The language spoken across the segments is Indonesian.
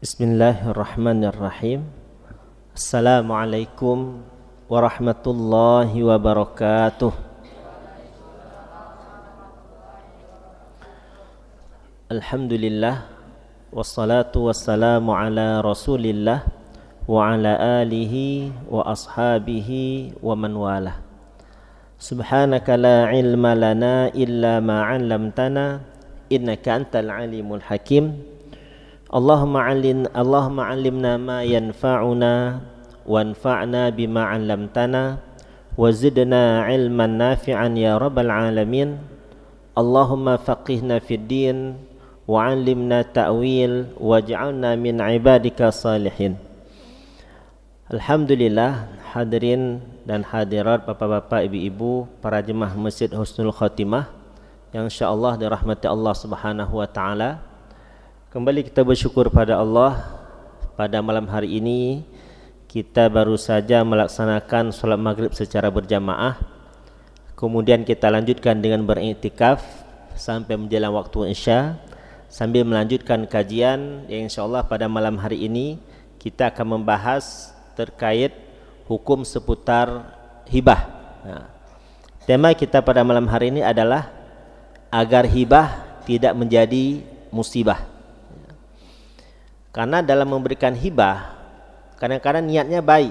Bismillahirrahmanirrahim. Assalamualaikum warahmatullahi wabarakatuh. Alhamdulillah, wassalatu wassalamu ala rasulillah wa ala alihi wa ashabihi wa man walah. Subhanaka la ilma lana illa ma 'allamtana innaka antal alimul hakim. Allahumma allimna ma yanfa'una wanfa'na bima 'allamtana wa zidna 'ilman nafi'an ya rabbal alamin. Allahumma faqihna fid din wa 'allimna ta'wil waj'alna min 'ibadika salihin. Alhamdulillah, hadirin dan hadirat, bapak-bapak, ibu-ibu, para jemaah Masjid Husnul Khatimah yang insyaallah dirahmati Allah Subhanahu wa taala. Kembali kita bersyukur pada Allah. Pada malam hari ini kita baru saja melaksanakan sholat maghrib secara berjamaah. Kemudian kita lanjutkan dengan beriktikaf sampai menjelang waktu isya, sambil melanjutkan kajian yang insyaallah pada malam hari ini kita akan membahas terkait hukum seputar hibah. Tema kita pada malam hari ini adalah agar hibah tidak menjadi musibah. Karena dalam memberikan hibah kadang-kadang niatnya baik,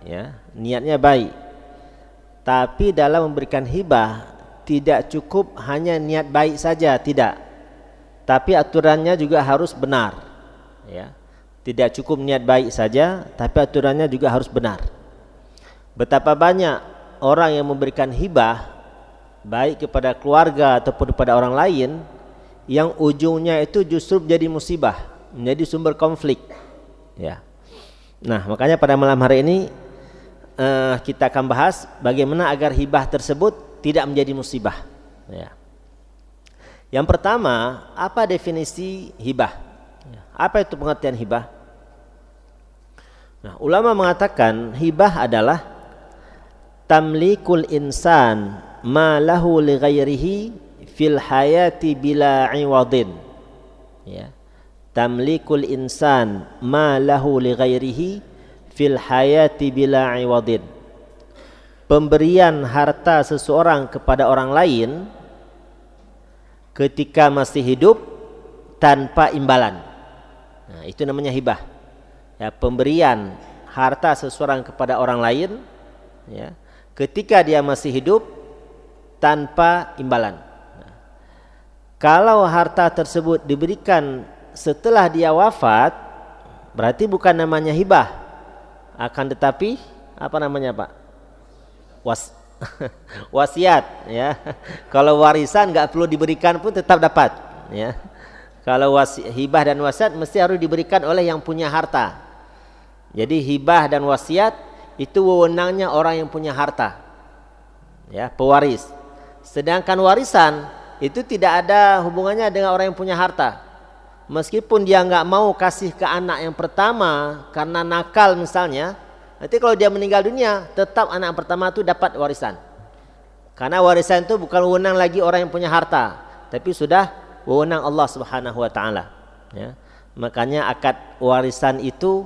ya, niatnya baik. Tapi dalam memberikan hibah tidak cukup hanya niat baik saja, tidak. Tapi aturannya juga harus benar, ya. Tidak cukup niat baik saja, tapi aturannya juga harus benar. Betapa banyak orang yang memberikan hibah baik kepada keluarga ataupun kepada orang lain yang ujungnya itu justru menjadi musibah, menjadi sumber konflik, ya. Nah, makanya pada malam hari ini kita akan bahas bagaimana agar hibah tersebut tidak menjadi musibah, ya. Yang pertama, apa definisi hibah? Apa itu pengertian hibah? Nah, ulama mengatakan hibah adalah tamlikul insan ma lahu li ghairihi fil hayati bila iwadin, ya. Tamlikul insan ma lahu li ghairihi fil hayati bila iwadin. Pemberian harta seseorang kepada orang lain ketika masih hidup tanpa imbalan. Nah, itu namanya hibah. Ya, pemberian harta seseorang kepada orang lain, ya, ketika dia masih hidup tanpa imbalan. Nah, kalau harta tersebut diberikan setelah dia wafat, berarti bukan namanya hibah, akan tetapi apa namanya, Pak? Wasiat, ya. Kalau warisan nggak perlu diberikan pun tetap dapat, ya. Kalau hibah dan wasiat mesti harus diberikan oleh yang punya harta. Jadi hibah dan wasiat itu wewenangnya orang yang punya harta, ya, pewaris. Sedangkan warisan itu tidak ada hubungannya dengan orang yang punya harta. Meskipun dia nggak mau kasih ke anak yang pertama karena nakal misalnya, nanti kalau dia meninggal dunia tetap anak pertama itu dapat warisan. Karena warisan itu bukan wewenang lagi orang yang punya harta, tapi sudah wewenang Allah Subhanahu wa taala, ya. Makanya akad warisan itu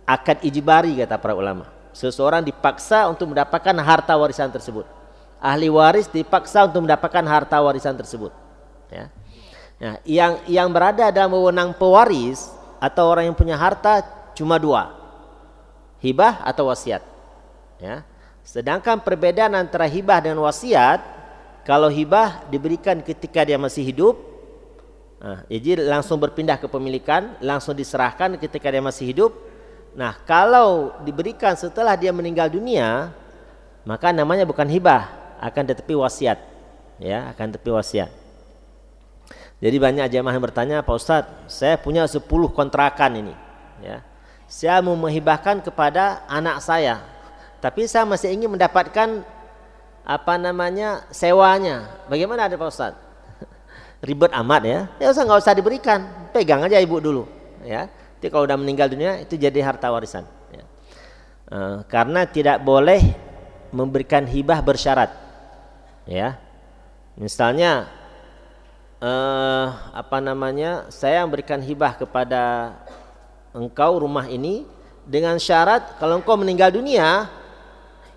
akad ijbari kata para ulama. Seseorang dipaksa untuk mendapatkan harta warisan tersebut. Ahli waris dipaksa untuk mendapatkan harta warisan tersebut, ya. Nah, yang berada dalam wewenang pewaris atau orang yang punya harta cuma dua, hibah atau wasiat, ya. Sedangkan perbedaan antara hibah dan wasiat, kalau hibah diberikan ketika dia masih hidup, nah, jadi langsung berpindah kepemilikan, langsung diserahkan ketika dia masih hidup. Nah, kalau diberikan setelah dia meninggal dunia, maka namanya bukan hibah, akan tetapi wasiat, ya, akan tetapi wasiat. Jadi banyak jemaah yang bertanya, Pak Ustadz, saya punya 10 kontrakan ini, ya. Saya mau menghibahkan kepada anak saya, tapi saya masih ingin mendapatkan sewanya. Bagaimana ada Pak Ustadz? Ribet amat, ya. Ya usah, nggak usah diberikan, pegang aja ibu dulu, ya. Jadi kalau udah meninggal dunia itu jadi harta warisan, ya. Karena tidak boleh memberikan hibah bersyarat, ya. Misalnya saya memberikan hibah kepada engkau rumah ini dengan syarat kalau engkau meninggal dunia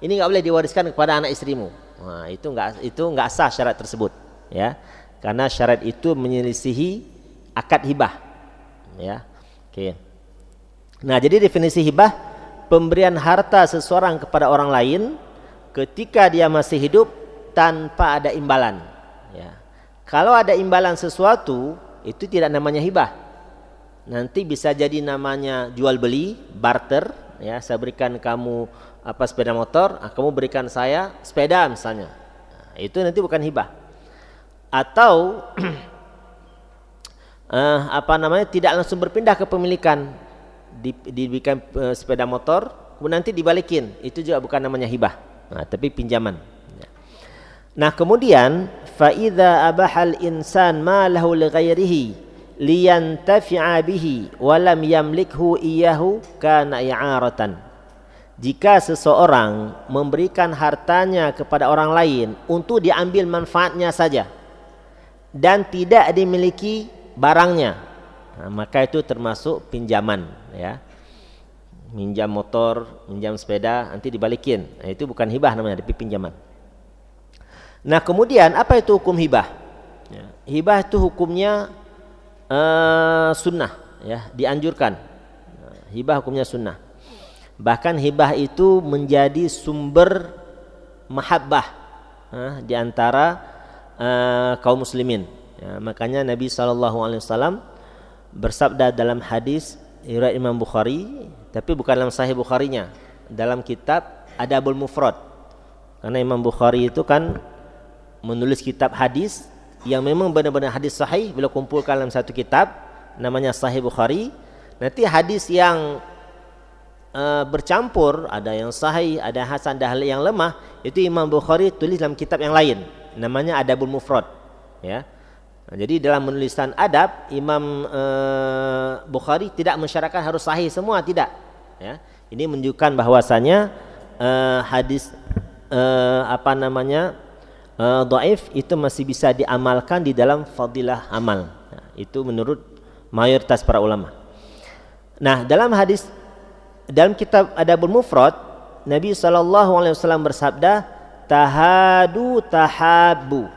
ini enggak boleh diwariskan kepada anak istrimu. Nah, itu enggak sah syarat tersebut, ya. Karena syarat itu menyelisihi akad hibah, ya. Oke. Nah, jadi definisi hibah pemberian harta seseorang kepada orang lain ketika dia masih hidup tanpa ada imbalan, ya. Kalau ada imbalan sesuatu itu tidak namanya hibah. Nanti bisa jadi namanya jual beli, barter, ya. Saya berikan kamu sepeda motor, kamu berikan saya sepeda misalnya. Nah, itu nanti bukan hibah. Atau tidak langsung berpindah kepemilikan, diberikan sepeda motor kemudian nanti dibalikin, itu juga bukan namanya hibah, tapi pinjaman. Nah, kemudian fa idza abahal insan ma lahu li ghairihi liyantafi'a bihi wa lam yamlikhu iyyahu kana i'aratan. Jika seseorang memberikan hartanya kepada orang lain untuk diambil manfaatnya saja dan tidak dimiliki barangnya, maka itu termasuk pinjaman, ya. Minjam motor, minjam sepeda, nanti dibalikin. Nah, itu bukan hibah namanya, tapi pinjaman. Nah, kemudian apa itu hukum hibah? Ya, hibah itu hukumnya sunnah, ya, dianjurkan. Nah, hibah hukumnya sunnah. Bahkan hibah itu menjadi sumber mahabbah di antara kaum muslimin. Ya, makanya Nabi SAW bersabda dalam hadis riwayat Imam Bukhari, tapi bukan dalam Sahih Bukharinya, dalam kitab Adabul Mufrad. Karena Imam Bukhari itu kan menulis kitab hadis yang memang benar-benar hadis sahih, beliau kumpulkan dalam satu kitab namanya Sahih Bukhari. Nanti hadis yang bercampur, ada yang sahih, ada hasan, ada yang lemah, itu Imam Bukhari tulis dalam kitab yang lain namanya Adabul Mufrad, ya. Nah, jadi dalam menulisan adab Imam Bukhari tidak mensyaratkan harus sahih semua, tidak, ya. Ini menunjukkan bahwasanya hadis dhaif itu masih bisa diamalkan di dalam fadilah amal. Nah, itu menurut mayoritas para ulama. Nah, dalam kitab Adabul Mufrad, Nabi SAW bersabda, tahadu tahabu,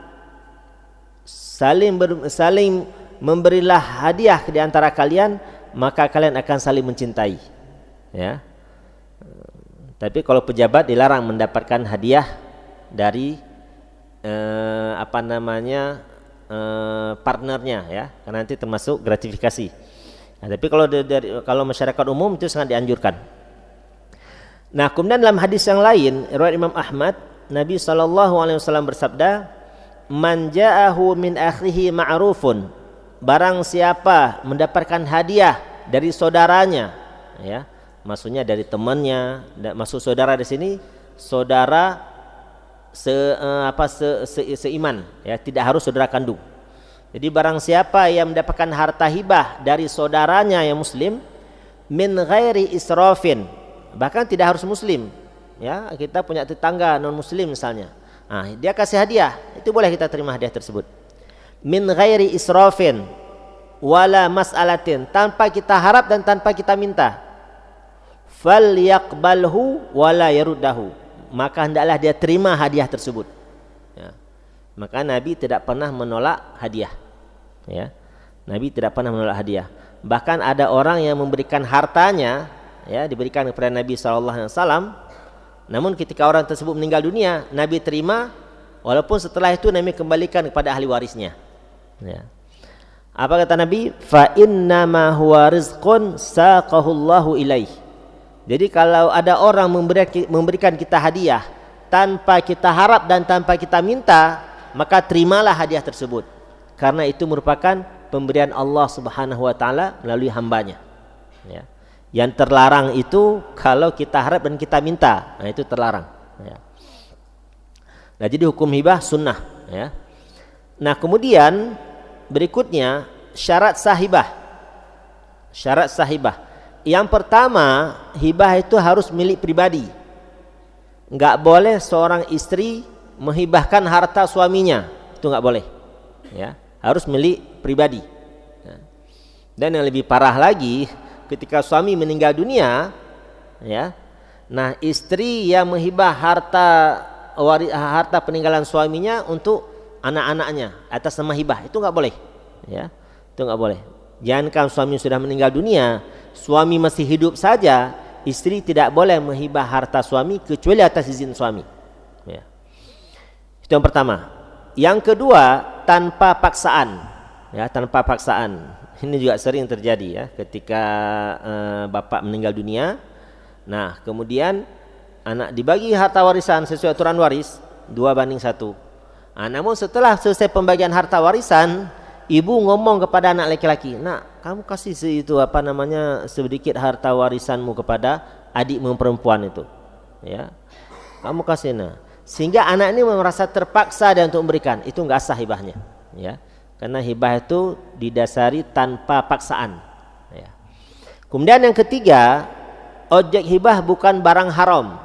saling memberilah hadiah di antara kalian, maka kalian akan saling mencintai, ya. Tapi kalau pejabat dilarang mendapatkan hadiah dari partnernya, ya, karena nanti termasuk gratifikasi. Nah, tapi kalau masyarakat umum itu sangat dianjurkan. Nah, kemudian dalam hadis yang lain riwayat Imam Ahmad, Nabi SAW bersabda, man ja'ahu min akhihi ma'rufun, barang siapa mendapatkan hadiah dari saudaranya, ya, maksudnya dari temannya. Maksud saudara di sini saudara seiman, ya, tidak harus saudara kandung. Jadi barang siapa yang mendapatkan harta hibah dari saudaranya yang muslim min ghairi israfin, bahkan tidak harus muslim, ya, kita punya tetangga non muslim misalnya, nah, dia kasih hadiah, itu boleh kita terima hadiah tersebut. Min ghairi israfin wala mas'alatin, tanpa kita harap dan tanpa kita minta. Falyaqbalhu wala yaruddahu, maka hendaklah dia terima hadiah tersebut, ya. Maka Nabi tidak pernah menolak hadiah, ya. Nabi tidak pernah menolak hadiah. Bahkan ada orang yang memberikan hartanya, ya, diberikan kepada Nabi SAW, namun ketika orang tersebut meninggal dunia, Nabi terima, walaupun setelah itu Nabi kembalikan kepada ahli warisnya, ya. Apa kata Nabi? Fa innama huwa rizqun saqahu Allahu ilaih. Jadi kalau ada orang memberikan kita hadiah tanpa kita harap dan tanpa kita minta, maka terimalah hadiah tersebut, karena itu merupakan pemberian Allah Subhanahu wa taala melalui hambanya, ya. Yang terlarang itu kalau kita harap dan kita minta, nah itu terlarang, ya. Nah, jadi hukum hibah sunnah, ya. Nah, kemudian berikutnya syarat sahibah. Syarat sahibah. Yang pertama, hibah itu harus milik pribadi. Enggak boleh seorang istri menghibahkan harta suaminya, itu enggak boleh, ya. Harus milik pribadi, ya. Dan yang lebih parah lagi, ketika suami meninggal dunia, ya. Nah, istri yang menghibah harta peninggalan suaminya untuk anak-anaknya atas nama hibah, itu nggak boleh, ya. Itu nggak boleh. Jangankan suami sudah meninggal dunia, suami masih hidup saja, istri tidak boleh menghibah harta suami kecuali atas izin suami, ya. Itu yang pertama. Yang kedua, tanpa paksaan, ya, tanpa paksaan. Ini juga sering terjadi, ya, ketika bapak meninggal dunia. Nah, kemudian anak dibagi harta warisan sesuai aturan waris 2:1. Namun setelah selesai pembagian harta warisan, ibu ngomong kepada anak laki-laki, "Nak, kamu kasih sedikit harta warisanmu kepada adikmu perempuan itu, ya. Kamu kasih." Nah, sehingga anak ini merasa terpaksa dia untuk memberikan. Itu enggak sah hibahnya, ya. Karena hibah itu didasari tanpa paksaan, ya. Kemudian yang ketiga, objek hibah bukan barang haram,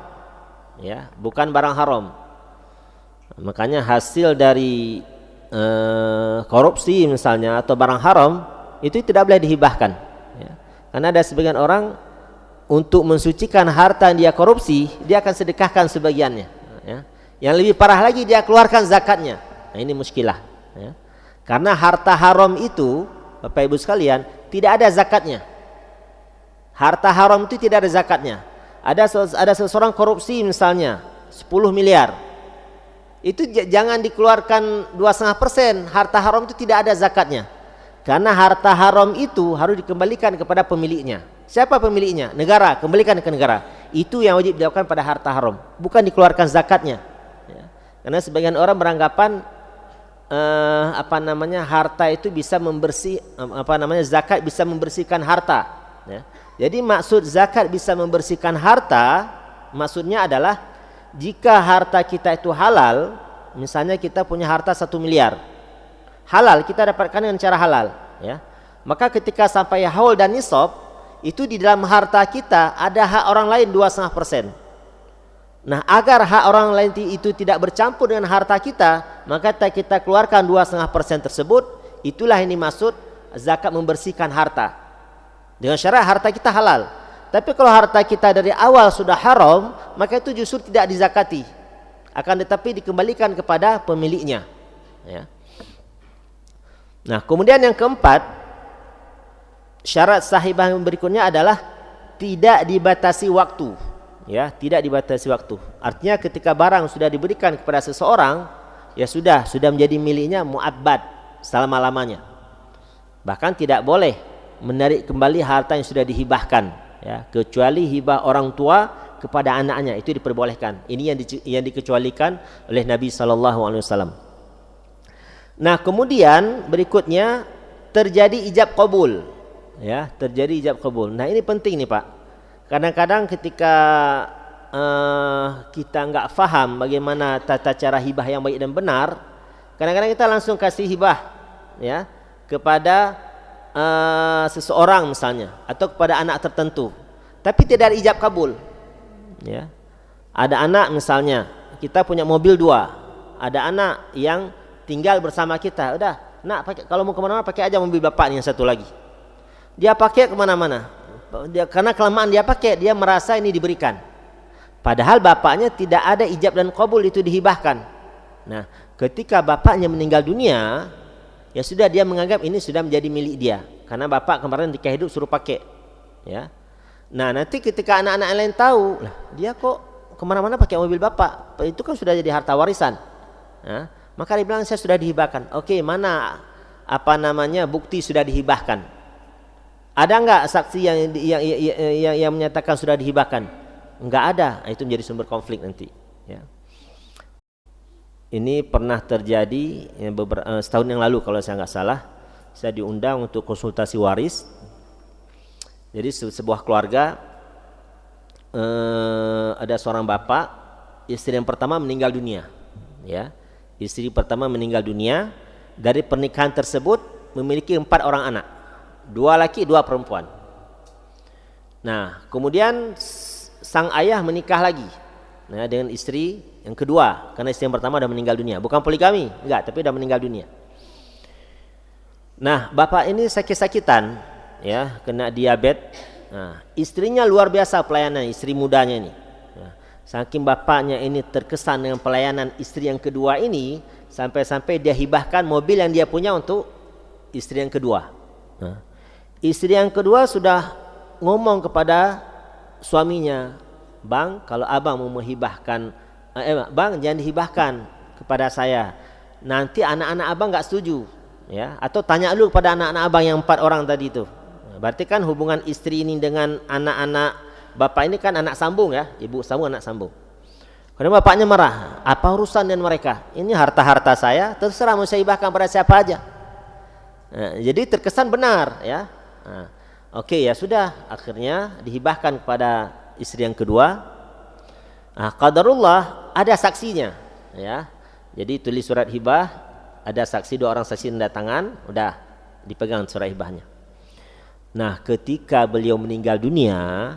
ya, bukan barang haram. Makanya hasil dari korupsi misalnya atau barang haram itu tidak boleh dihibahkan, ya. Karena ada sebagian orang untuk mensucikan harta yang dia korupsi, dia akan sedekahkan sebagiannya, ya. Yang lebih parah lagi, dia keluarkan zakatnya. Nah, ini muskilah, ya. Karena harta haram itu, Bapak Ibu sekalian, tidak ada zakatnya. Harta haram itu tidak ada zakatnya. Ada seseorang korupsi misalnya 10 miliar. Itu jangan dikeluarkan 2,5%. Harta haram itu tidak ada zakatnya. Karena harta haram itu harus dikembalikan kepada pemiliknya. Siapa pemiliknya? Negara. Kembalikan ke negara. Itu yang wajib dilakukan pada harta haram, bukan dikeluarkan zakatnya, ya. Karena sebagian orang beranggapan harta itu bisa zakat bisa membersihkan harta, ya. Jadi maksud zakat bisa membersihkan harta, maksudnya adalah jika harta kita itu halal, misalnya kita punya harta 1 miliar, halal, kita dapatkan dengan cara halal, ya. Maka ketika sampai haul dan nisab, itu di dalam harta kita ada hak orang lain 2,5%. Nah, agar hak orang lain itu tidak bercampur dengan harta kita, maka kita keluarkan 2,5% tersebut. Itulah ini maksud zakat membersihkan harta. Dengan syarat harta kita halal. Tapi kalau harta kita dari awal sudah haram, maka itu justru tidak dizakati. Akan tetapi dikembalikan kepada pemiliknya, ya. Nah, kemudian yang keempat, syarat sah hibah berikutnya adalah tidak dibatasi waktu, ya, tidak dibatasi waktu. Artinya ketika barang sudah diberikan kepada seseorang, ya sudah menjadi miliknya mu'abbad selama-lamanya. Bahkan tidak boleh menarik kembali harta yang sudah dihibahkan, ya, kecuali hibah orang tua kepada anaknya, itu diperbolehkan. Ini yang dikecualikan oleh Nabi SAW. Nah, kemudian berikutnya terjadi ijab qabul, ya, terjadi ijab qabul. Nah, ini penting nih, Pak. Kadang-kadang ketika kita nggak faham bagaimana tata cara hibah yang baik dan benar, kadang-kadang kita langsung kasih hibah, ya, kepada seseorang misalnya, atau kepada anak tertentu, tapi tidak ada ijab kabul, ya. Ada anak misalnya, kita punya mobil 2, ada anak yang tinggal bersama kita, udah, nak, kalau mau kemana-mana pakai aja mobil bapak yang satu lagi. Dia pakai kemana-mana, karena kelamaan dia pakai, dia merasa ini diberikan. Padahal bapaknya tidak ada ijab dan kabul, itu dihibahkan. Nah, ketika bapaknya meninggal dunia, ya sudah, dia menganggap ini sudah menjadi milik dia, karena bapak kemarin ketika hidup suruh pakai, ya. Nah, nanti ketika anak-anak lain tahu, lah, dia kok kemana-mana pakai mobil bapak, itu kan sudah jadi harta warisan, nah, maka dia bilang saya sudah dihibahkan. Oke, mana bukti sudah dihibahkan? Ada enggak saksi yang menyatakan sudah dihibahkan? Enggak ada. Itu menjadi sumber konflik nanti, ya. Ini pernah terjadi setahun yang lalu kalau saya nggak salah. Saya diundang untuk konsultasi waris. Jadi sebuah keluarga, ada seorang bapak, istri yang pertama meninggal dunia, ya. Istri pertama meninggal dunia. Dari pernikahan tersebut memiliki 4 orang anak, 2 laki 2 perempuan. Nah, kemudian sang ayah menikah lagi, nah, dengan istri yang kedua, karena istri yang pertama sudah meninggal dunia. Bukan poligami, enggak, tapi sudah meninggal dunia. Nah, bapak ini sakit-sakitan, ya, kena diabetes, Nah, istrinya luar biasa pelayanan, istri mudanya ini. Nah, saking bapaknya ini terkesan dengan pelayanan istri yang kedua ini, sampai-sampai dia hibahkan mobil yang dia punya untuk istri yang kedua. Nah, istri yang kedua sudah ngomong kepada suaminya, "Bang, kalau abang mau menghibahkan, bang jangan dihibahkan kepada saya. Nanti anak-anak abang nggak setuju, ya. Atau tanya dulu kepada anak-anak abang yang 4 orang tadi itu." Berarti kan hubungan istri ini dengan anak-anak bapak ini kan anak sambung ya, ibu sambung anak sambung. Karena bapaknya marah, apa urusan dengan mereka? Ini harta-harta saya, terserah mau saya hibahkan pada siapa aja. Nah, jadi terkesan benar ya. Nah, oke ya sudah, akhirnya dihibahkan kepada istri yang kedua. Nah, qadarullah ada saksinya ya. Jadi tulis surat hibah, ada saksi, 2 orang saksi tanda tangan, udah dipegang surat hibahnya. Nah, ketika beliau meninggal dunia,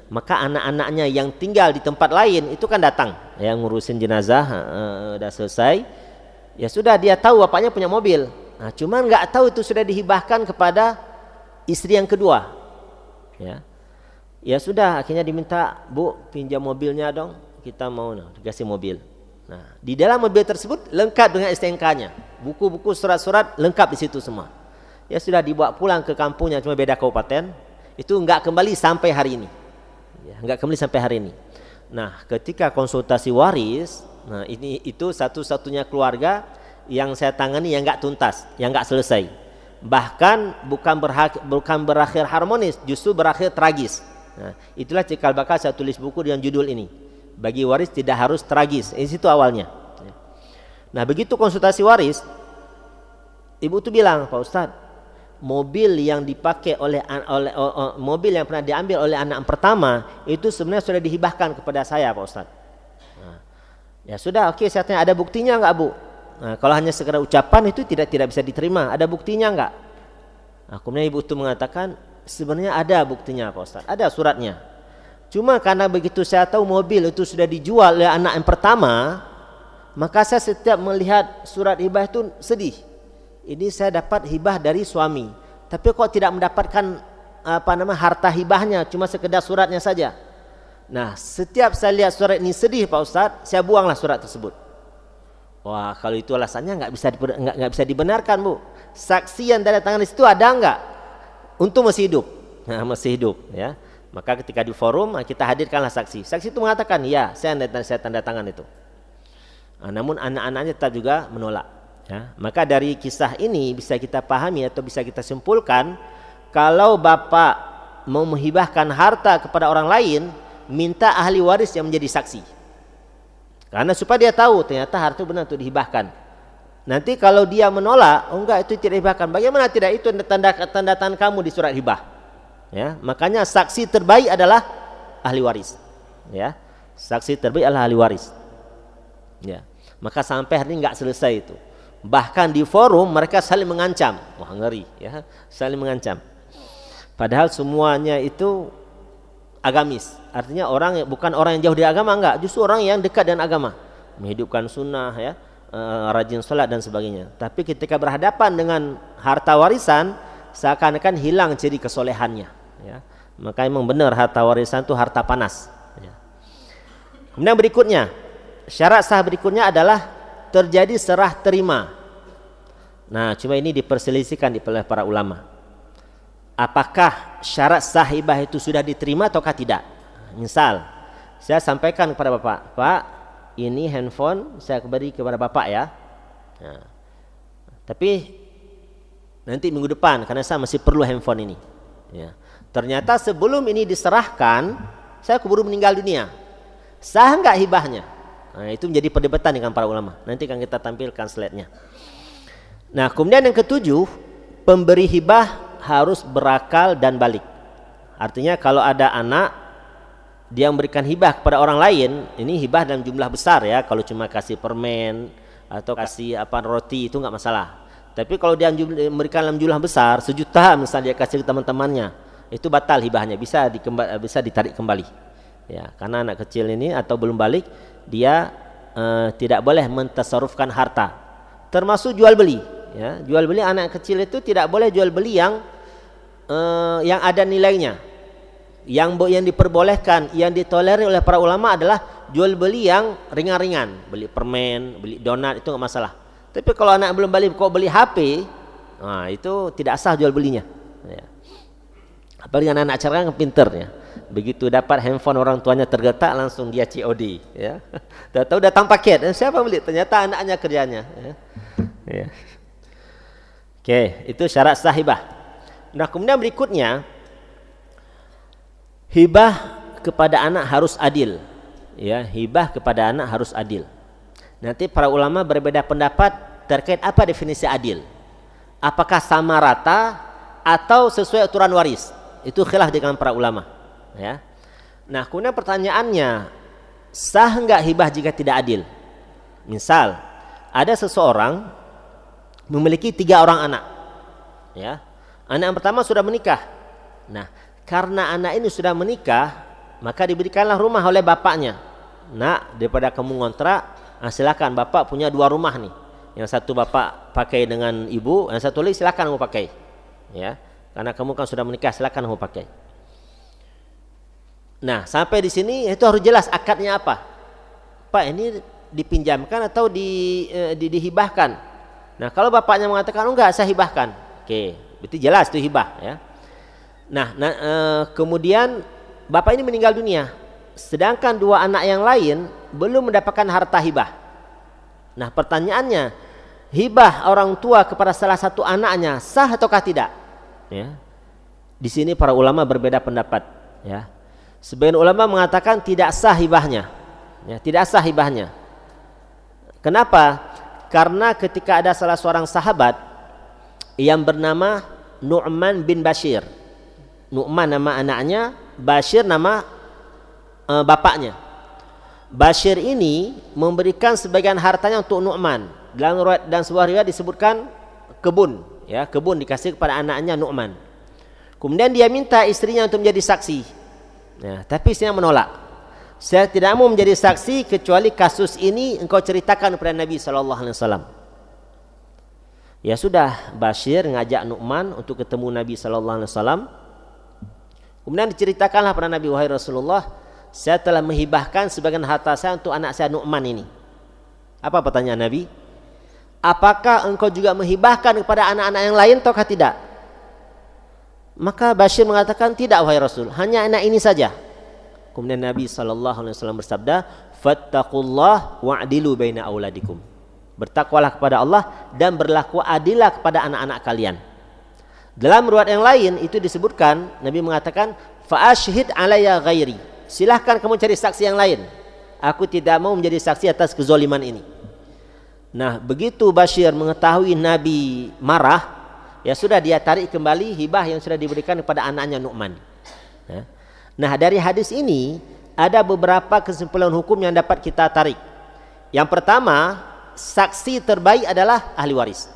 maka anak-anaknya yang tinggal di tempat lain itu kan datang, ya, ngurusin jenazah, udah selesai. Ya sudah, dia tahu bapaknya punya mobil. Nah, cuman nggak tahu itu sudah dihibahkan kepada istri yang kedua. Ya sudah, akhirnya diminta, "Bu, pinjam mobilnya dong, kita mau." Nah, dikasih mobil. Nah, di dalam mobil tersebut lengkap dengan STNK-nya, buku-buku, surat-surat lengkap di situ semua. Ya sudah, dibawa pulang ke kampungnya, cuma beda kabupaten. Itu enggak kembali sampai hari ini. Ya, enggak kembali sampai hari ini. Nah, ketika konsultasi waris, nah itu satu-satunya keluarga yang saya tangani yang enggak tuntas, yang enggak selesai. Bahkan bukan berakhir harmonis, justru berakhir tragis. Nah, itulah cikal bakal saya tulis buku dengan judul ini. Bagi waris tidak harus tragis. Di situ awalnya. Nah, begitu konsultasi waris, ibu tuh bilang, "Pak Ustadz, mobil yang dipakai mobil yang pernah diambil oleh anak pertama itu sebenarnya sudah dihibahkan kepada saya, Pak Ustadz." Nah, ya sudah, oke, saya tanya, ada buktinya enggak, Bu? Nah, kalau hanya sekedar ucapan itu tidak bisa diterima. Ada buktinya enggak? Nah, kemudian ibu itu mengatakan, "Sebenarnya ada buktinya, Pak Ustadz, ada suratnya. Cuma karena begitu saya tahu mobil itu sudah dijual oleh anak yang pertama, maka saya setiap melihat surat hibah itu sedih. Ini saya dapat hibah dari suami, tapi kok tidak mendapatkan harta hibahnya, cuma sekedar suratnya saja. Nah, setiap saya lihat surat ini sedih, Pak Ustadz, saya buanglah surat tersebut." Wah, kalau itu alasannya nggak bisa dibenarkan, Bu. Saksi yang tanda tangan di situ ada nggak? Untung masih hidup. Nah, masih hidup ya. Maka ketika di forum kita hadirkanlah saksi. Saksi itu mengatakan, "Ya, saya tanda tangan itu." Nah, namun anak-anaknya tetap juga menolak. Ya, maka dari kisah ini bisa kita pahami atau bisa kita simpulkan, kalau bapak mau menghibahkan harta kepada orang lain, minta ahli waris yang menjadi saksi. Karena supaya dia tahu ternyata harta benar itu dihibahkan. Nanti kalau dia menolak, "Oh enggak, itu tidak dihibahkan." Bagaimana tidak, itu tanda tangan kamu di surat hibah. Ya, makanya saksi terbaik adalah ahli waris. Ya, saksi terbaik adalah ahli waris. Ya, maka sampai hari ini enggak selesai itu. Bahkan di forum mereka saling mengancam. Wah, ngeri ya, saling mengancam. Padahal semuanya itu agamis. Artinya bukan orang yang jauh dari agama, enggak, justru orang yang dekat dengan agama, menghidupkan sunnah ya, rajin sholat dan sebagainya. Tapi ketika berhadapan dengan harta warisan, seakan-akan hilang ciri kesolehannya ya. Maka memang benar harta warisan itu harta panas ya. Kemudian berikutnya, syarat sah berikutnya adalah terjadi serah terima. Nah, cuma ini diperselisihkan oleh para ulama. Apakah syarat sah hibah itu sudah diterima ataukah tidak? Misal, saya sampaikan kepada bapak, "Pak, ini handphone saya beri kepada bapak ya. Nah, tapi nanti minggu depan karena saya masih perlu handphone ini." Ya. Ternyata sebelum ini diserahkan, saya keburu meninggal dunia. Sah enggak hibahnya? Nah, itu menjadi perdebatan dengan para ulama. Nanti akan kita tampilkan slide-nya. Nah, kemudian yang ketujuh, pemberi hibah harus berakal dan balik. Artinya kalau ada anak dia memberikan hibah kepada orang lain, ini hibah dalam jumlah besar ya. Kalau cuma kasih permen atau kasih roti itu enggak masalah. Tapi kalau dia memberikan dalam jumlah besar, 1 juta misalnya dia kasih ke teman-temannya, itu batal hibahnya, bisa ditarik kembali. Ya, karena anak kecil ini atau belum balik, dia tidak boleh mentasarrufkan harta. Termasuk jual beli ya. Jual beli anak kecil itu tidak boleh jual beli yang yang ada nilainya. Yang diperbolehkan, yang ditolerir oleh para ulama adalah jual beli yang ringan-ringan, beli permen, beli donat, itu nggak masalah. Tapi kalau anak belum balik kok beli HP, nah itu tidak sah jual belinya. Ya. Apalagi anak-anak sekarang kan pinter ya. Begitu dapat handphone orang tuanya tergeletak langsung dia COD. Ya. Tahu datang paket, siapa beli? Ternyata anaknya kerjanya. Ya. Ya. Oke, itu syarat sah hibah. Nah kemudian berikutnya, hibah kepada anak harus adil. Ya, hibah kepada anak harus adil. Nanti para ulama berbeda pendapat terkait apa definisi adil. Apakah sama rata atau sesuai aturan waris? Itu khilaf di kalangan para ulama. Ya. Nah, kemudian pertanyaannya, sah enggak hibah jika tidak adil? Misal, ada seseorang memiliki 3 orang anak. Ya. Anak yang pertama sudah menikah. Nah, karena anak ini sudah menikah, maka diberikanlah rumah oleh bapaknya. Nak, daripada kamu ngontrak, silakan bapak punya 2 rumah nih. Yang satu bapak pakai dengan ibu, yang satu lagi silakan kamu pakai. Ya, karena kamu kan sudah menikah, silakan kamu pakai. Nah, sampai di sini itu harus jelas akadnya apa. Pak, ini dipinjamkan atau dihibahkan? Nah, kalau bapaknya mengatakan enggak, saya hibahkan. Oke, berarti jelas itu hibah ya. Nah, kemudian bapak ini meninggal dunia, sedangkan 2 anak yang lain belum mendapatkan harta hibah. Nah, pertanyaannya, hibah orang tua kepada salah satu anaknya sah ataukah tidak? Ya. Di sini para ulama berbeda pendapat. Ya. Sebagian ulama mengatakan tidak sah hibahnya. Ya, tidak sah hibahnya. Kenapa? Karena ketika ada salah seorang sahabat yang bernama Nu'man bin Bashir. Nu'man nama anaknya, Bashir nama bapaknya. Bashir ini memberikan sebagian hartanya untuk Nu'man. Dalam riwayat dan sebuah riwayat disebutkan kebun, ya, kebun dikasih kepada anaknya Nu'man. Kemudian dia minta istrinya untuk menjadi saksi. Ya, tapi istrinya menolak. Saya tidak mau menjadi saksi kecuali kasus ini engkau ceritakan kepada Nabi SAW. Ya sudah, Bashir ngajak Nu'man untuk ketemu Nabi SAW. Kemudian diceritakanlah kepada Nabi, wahai Rasulullah, saya telah menghibahkan sebagian harta saya untuk anak saya Nu'man ini. Apa pertanyaan Nabi? Apakah engkau juga menghibahkan kepada anak-anak yang lain ataukah tidak? Maka Bashir mengatakan, tidak wahai Rasul, hanya anak ini saja. Kemudian Nabi SAW bersabda, fattaqullah wa'dilu baina auladikum. Bertakwalah kepada Allah dan berlaku adillah kepada anak-anak kalian. Dalam riwayat yang lain itu disebutkan, Nabi mengatakan, fa'ashhid alayya ghairi. Silahkan kamu cari saksi yang lain. Aku tidak mau menjadi saksi atas kezaliman ini. Nah, begitu Bashir mengetahui Nabi marah, ya sudah dia tarik kembali hibah yang sudah diberikan kepada anaknya Nu'man. Nah, dari hadis ini ada beberapa kesimpulan hukum yang dapat kita tarik. Yang pertama, saksi terbaik adalah ahli waris.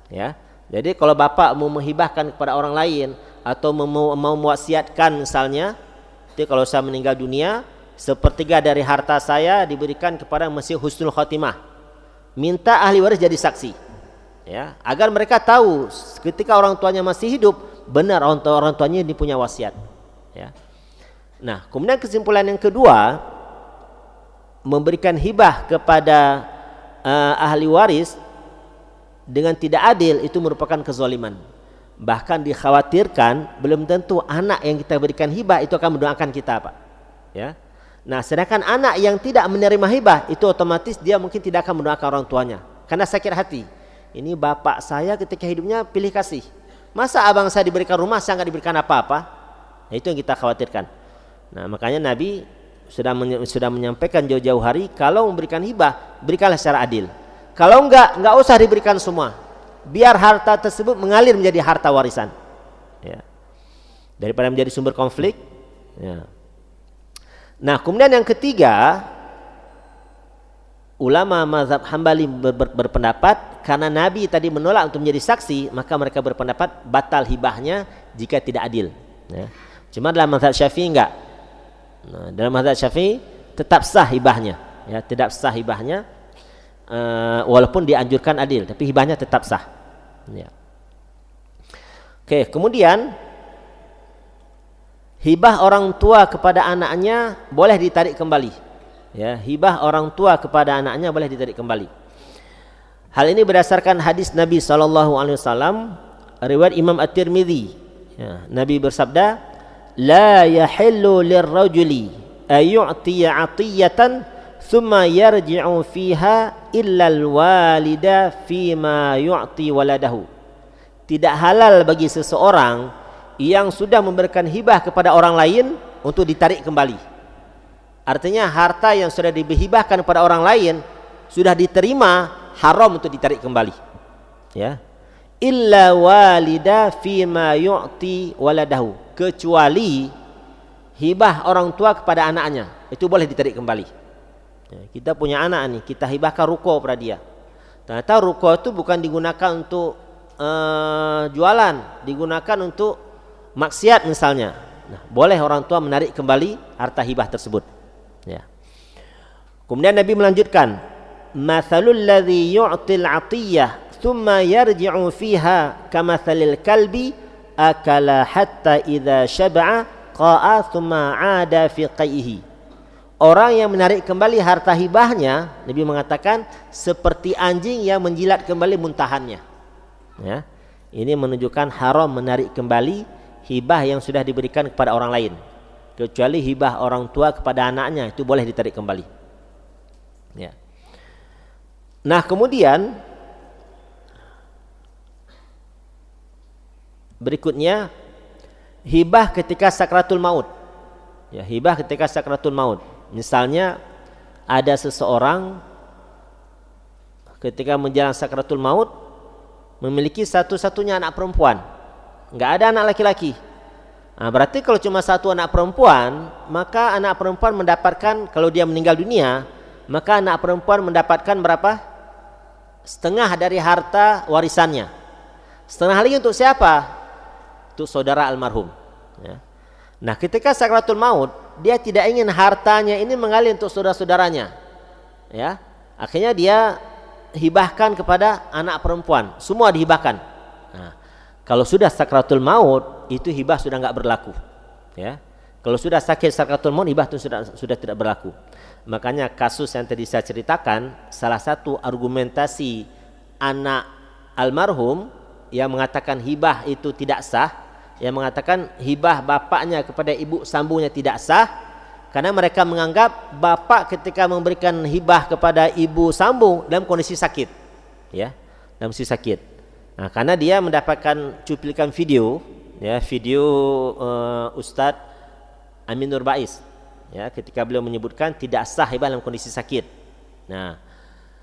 Ya. Jadi kalau bapak mau menghibahkan kepada orang lain atau mau mewasiatkan misalnya, jadi kalau saya meninggal dunia, 1/3 dari harta saya diberikan kepada masih husnul khotimah. Minta ahli waris jadi saksi. Ya, agar mereka tahu ketika orang tuanya masih hidup, benar orang tuanya ini punya wasiat. Ya. Nah, kemudian kesimpulan yang kedua, memberikan hibah kepada ahli waris dengan tidak adil itu merupakan kezaliman. Bahkan dikhawatirkan belum tentu anak yang kita berikan hibah itu akan mendoakan kita, Pak. Ya. Nah, sedangkan anak yang tidak menerima hibah itu otomatis dia mungkin tidak akan mendoakan orang tuanya karena sakit hati. Ini bapak saya ketika hidupnya pilih kasih. Masa abang saya diberikan rumah, saya nggak diberikan apa-apa? Nah, itu yang kita khawatirkan. Nah, makanya Nabi sudah menyampaikan jauh-jauh hari, kalau memberikan hibah, berikanlah secara adil. Kalau enggak usah diberikan semua. Biar harta tersebut mengalir menjadi harta warisan. Ya. Daripada menjadi sumber konflik. Ya. Nah, kemudian yang ketiga, ulama mazhab Hambali berpendapat karena Nabi tadi menolak untuk menjadi saksi, maka mereka berpendapat batal hibahnya jika tidak adil. Ya. Cuma dalam mazhab Syafi'i enggak. Nah, dalam mazhab Syafi'i tetap sah hibahnya, ya, tidak sah hibahnya walaupun dianjurkan adil, tapi hibahnya tetap sah. Ya. Oke, kemudian hibah orang tua kepada anaknya boleh ditarik kembali. Ya, hibah orang tua kepada anaknya boleh ditarik kembali. Hal ini berdasarkan hadis Nabi SAW, riwayat Imam At-Tirmidzi. Ya, Nabi bersabda, la yahillu lirrajuli ayu'tiya 'atiyatan thumma yarji'u fiha illa alwalida fima yu'ti waladahu. Tidak halal bagi seseorang yang sudah memberikan hibah kepada orang lain untuk ditarik kembali. Artinya harta yang sudah dihibahkan kepada orang lain sudah diterima, haram untuk ditarik kembali. Ya. Illa walida fima yu'ti waladahu, kecuali hibah orang tua kepada anaknya, itu boleh ditarik kembali. Ya, kita punya anak nih, kita hibahkan ruko pada dia. Ternyata ruko itu bukan digunakan untuk jualan, digunakan untuk maksiat misalnya. Nah, boleh orang tua menarik kembali harta hibah tersebut. Ya. Kemudian Nabi melanjutkan, mathalul ladzi yu'til 'atiyah thumma yarji'u fiha kamathalil kalbi akala hatta idza syab'a qa'a thumma 'ada fi qaihi. Orang yang menarik kembali harta hibahnya, Nabi mengatakan seperti anjing yang menjilat kembali muntahannya. Ya. Ini menunjukkan haram menarik kembali hibah yang sudah diberikan kepada orang lain. Kecuali hibah orang tua kepada anaknya, itu boleh ditarik kembali. Ya. Nah, kemudian berikutnya hibah ketika sakratul maut. Ya, hibah ketika sakratul maut. Misalnya ada seseorang ketika menjelang sakratul maut memiliki satu-satunya anak perempuan, nggak ada anak laki-laki. Nah, berarti kalau cuma satu anak perempuan, maka anak perempuan mendapatkan, kalau dia meninggal dunia, maka anak perempuan mendapatkan berapa? Setengah dari harta warisannya. Setengah lagi untuk siapa? Untuk saudara almarhum. Ya. Nah, ketika sakratul maut, dia tidak ingin hartanya ini mengalir untuk saudara-saudaranya. Ya, akhirnya dia hibahkan kepada anak perempuan. Semua dihibahkan. Nah, kalau sudah sakratul maut, itu hibah sudah enggak berlaku. Ya, kalau sudah sakit sakratul maut, hibah itu sudah tidak berlaku. Makanya kasus yang tadi saya ceritakan, salah satu argumentasi anak almarhum yang mengatakan hibah itu tidak sah, yang mengatakan hibah bapaknya kepada ibu sambungnya tidak sah, karena mereka menganggap bapak ketika memberikan hibah kepada ibu sambung dalam kondisi sakit, ya, dalam kondisi sakit. Nah, karena dia mendapatkan cuplikan video, ya, video Ustadz Amin Nur Bais, ya, ketika beliau menyebutkan tidak sah hibah dalam kondisi sakit. Nah,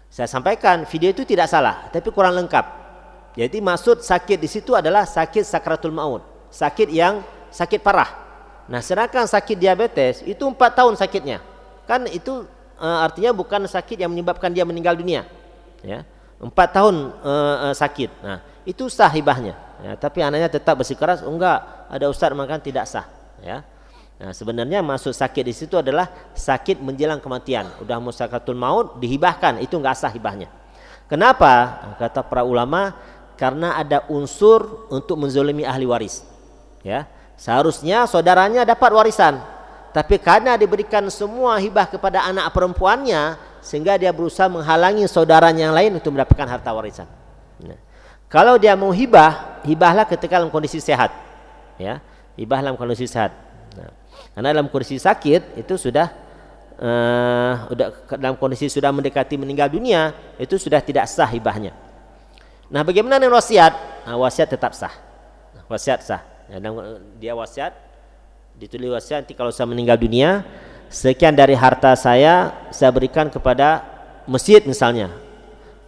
saya sampaikan video itu tidak salah, tapi kurang lengkap. Jadi maksud sakit di situ adalah sakit sakratul maut, sakit yang sakit parah. Nah, sedangkan sakit diabetes itu 4 tahun sakitnya, kan itu artinya bukan sakit yang menyebabkan dia meninggal dunia, ya, 4 tahun sakit. Nah, itu sah hibahnya, ya, tapi anaknya tetap bersikeras enggak, ada ustaz mengatakan tidak sah, ya. Nah, sebenarnya maksud sakit di situ adalah sakit menjelang kematian, udah mau sakratul maut dihibahkan, itu enggak sah hibahnya. Kenapa? Kata para ulama, karena ada unsur untuk menzalimi ahli waris. Ya, seharusnya saudaranya dapat warisan, tapi karena diberikan semua hibah kepada anak perempuannya, sehingga dia berusaha menghalangi saudaranya yang lain untuk mendapatkan harta warisan. Nah, kalau dia mau hibah, hibahlah ketika dalam kondisi sehat, ya, hibah dalam kondisi sehat. Nah, karena dalam kondisi sakit itu sudah dalam kondisi sudah mendekati meninggal dunia, itu sudah tidak sah hibahnya. Nah, bagaimana dengan wasiat? Nah, wasiat tetap sah. Wasiat sah. Ya, dia wasiat, ditulis wasiat, nanti kalau saya meninggal dunia, sekian dari harta saya berikan kepada masjid misalnya,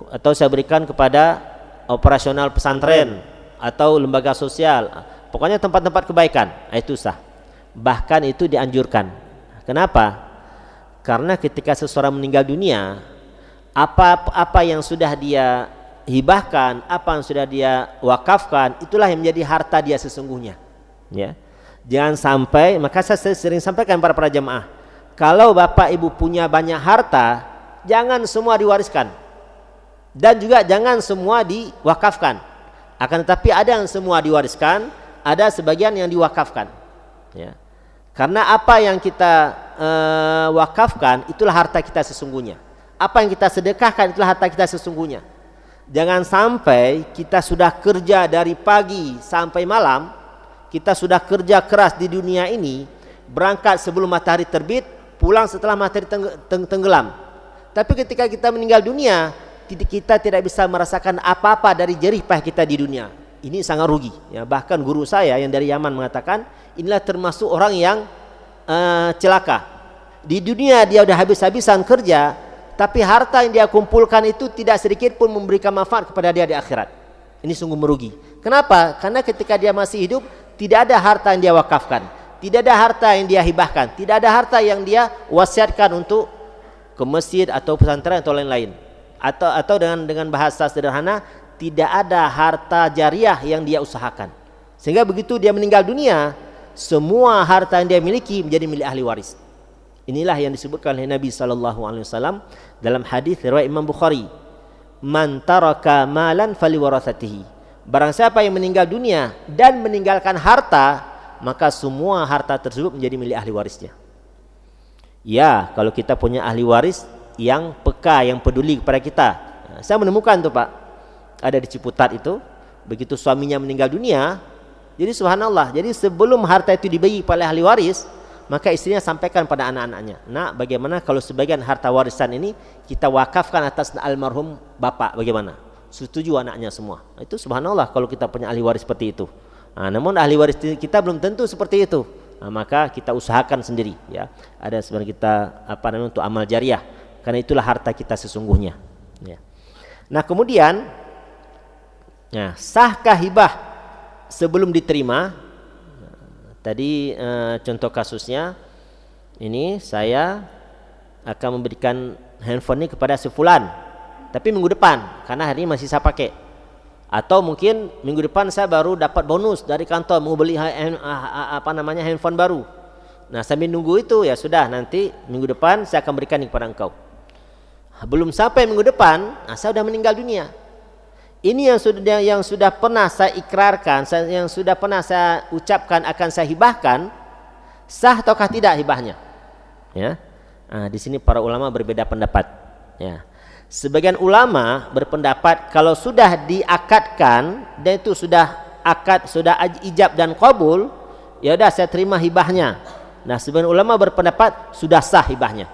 atau saya berikan kepada operasional pesantren atau lembaga sosial, pokoknya tempat-tempat kebaikan. Nah, itu sah. Bahkan itu dianjurkan. Kenapa? Karena ketika seseorang meninggal dunia, apa yang sudah dia hibahkan, apa yang sudah dia wakafkan, itulah yang menjadi harta dia sesungguhnya, ya. Jangan sampai, maka saya sering sampaikan para jamaah, kalau bapak ibu punya banyak harta, jangan semua diwariskan, dan juga jangan semua diwakafkan. Akan tetapi ada yang semua diwariskan, ada sebagian yang diwakafkan, ya. Karena apa yang kita wakafkan itulah harta kita sesungguhnya. Apa yang kita sedekahkan itulah harta kita sesungguhnya. Jangan sampai kita sudah kerja dari pagi sampai malam, kita sudah kerja keras di dunia ini, berangkat sebelum matahari terbit, pulang setelah matahari tenggelam. Tapi ketika kita meninggal dunia, kita tidak bisa merasakan apa-apa dari jerih payah kita di dunia. Ini sangat rugi. Ya, bahkan guru saya yang dari Yaman mengatakan, inilah termasuk orang yang celaka. Di dunia dia sudah habis-habisan kerja, tapi harta yang dia kumpulkan itu tidak sedikit pun memberikan manfaat kepada dia di akhirat. Ini sungguh merugi. Kenapa? Karena ketika dia masih hidup, tidak ada harta yang dia wakafkan, tidak ada harta yang dia hibahkan, tidak ada harta yang dia wasiatkan untuk ke masjid atau pesantren atau lain-lain. Atau dengan bahasa sederhana, tidak ada harta jariah yang dia usahakan. Sehingga begitu dia meninggal dunia, semua harta yang dia miliki menjadi milik ahli waris. Inilah yang disebutkan oleh Nabi SAW dalam hadis riwayat Imam Bukhari, man taraka malan faliwarathatihi. Barang siapa yang meninggal dunia dan meninggalkan harta, maka semua harta tersebut menjadi milik ahli warisnya. Ya, kalau kita punya ahli waris yang peka, yang peduli kepada kita. Saya menemukan tuh Pak, ada di Ciputat itu, begitu suaminya meninggal dunia, jadi subhanallah, jadi sebelum harta itu dibagi oleh ahli waris, maka istrinya sampaikan pada anak-anaknya, nak, bagaimana kalau sebagian harta warisan ini kita wakafkan atas almarhum bapak, bagaimana? Setuju anaknya semua. Itu subhanallah kalau kita punya ahli waris seperti itu. Namun ahli waris kita belum tentu seperti itu. Maka kita usahakan sendiri, ya. Ada sebenarnya kita untuk amal jariah, karena itulah harta kita sesungguhnya, ya. Nah, kemudian sahkah hibah sebelum diterima? Tadi contoh kasusnya ini, saya akan memberikan handphone ini kepada si fulan, tapi minggu depan karena hari ini masih saya pakai, atau mungkin minggu depan saya baru dapat bonus dari kantor mau beli handphone baru. Nah, sambil nunggu itu, ya sudah, nanti minggu depan saya akan berikan kepada engkau. Belum sampai minggu depan, saya sudah meninggal dunia. Ini yang sudah pernah saya ikrarkan, yang sudah pernah saya ucapkan akan saya hibahkan, sah ataukah tidak hibahnya? Ya, di sini para ulama berbeda pendapat. Ya, sebagian ulama berpendapat kalau sudah diakadkan dan itu sudah akad, sudah ijab dan qabul, ya udah saya terima hibahnya. Nah, sebagian ulama berpendapat sudah sah hibahnya.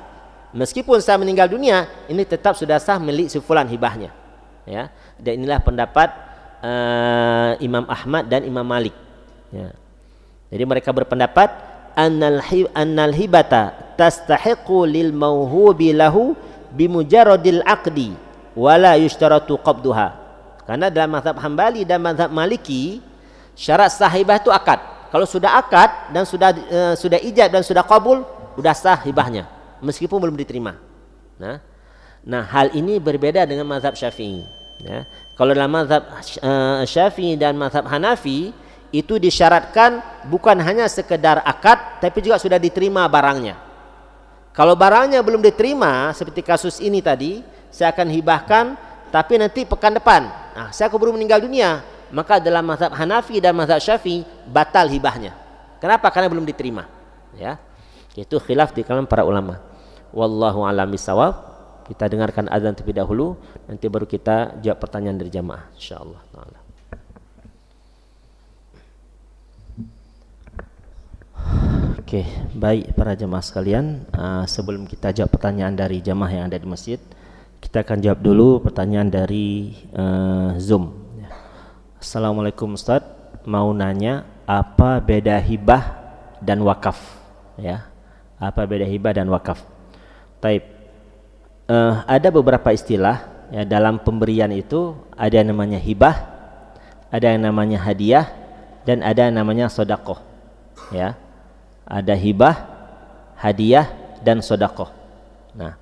Meskipun saya meninggal dunia, ini tetap sudah sah milik si fulan hibahnya. Ya, dan inilah pendapat Imam Ahmad dan Imam Malik. Ya. Jadi mereka berpendapat annal hibata tastahiqu lil mauhubi lahu bimujarradil aqdi wala yushtaratu qabduha. Karena dalam mazhab Hambali dan mazhab Maliki, syarat sah hibah itu akad. Kalau sudah akad dan sudah ijab dan sudah qabul, sudah sah hibahnya meskipun belum diterima. Nah, hal ini berbeda dengan mazhab Syafi'i. Ya. Kalau dalam mazhab Syafi'i dan mazhab Hanafi, itu disyaratkan bukan hanya sekedar akad, tapi juga sudah diterima barangnya. Kalau barangnya belum diterima, seperti kasus ini tadi, saya akan hibahkan, tapi nanti pekan depan, saya keburu meninggal dunia, maka dalam mazhab Hanafi dan mazhab Syafi'i batal hibahnya. Kenapa? Karena belum diterima. Ya, itu khilaf di kalangan para ulama. Wallahu a'lam bishawab. Kita dengarkan azan terlebih dahulu, nanti baru kita jawab pertanyaan dari jamaah, insyaallah taala. Oke, baik para jamaah sekalian, sebelum kita jawab pertanyaan dari jamaah yang ada di masjid, kita akan jawab dulu pertanyaan dari Zoom. Assalamualaikum Ustaz, mau nanya apa beda hibah dan wakaf? Ya, apa beda hibah dan wakaf? Taib. Ada beberapa istilah, ya, dalam pemberian itu ada yang namanya hibah, ada yang namanya hadiah, dan ada yang namanya sedekah. Ya, ada hibah, hadiah, dan sedekah. Nah,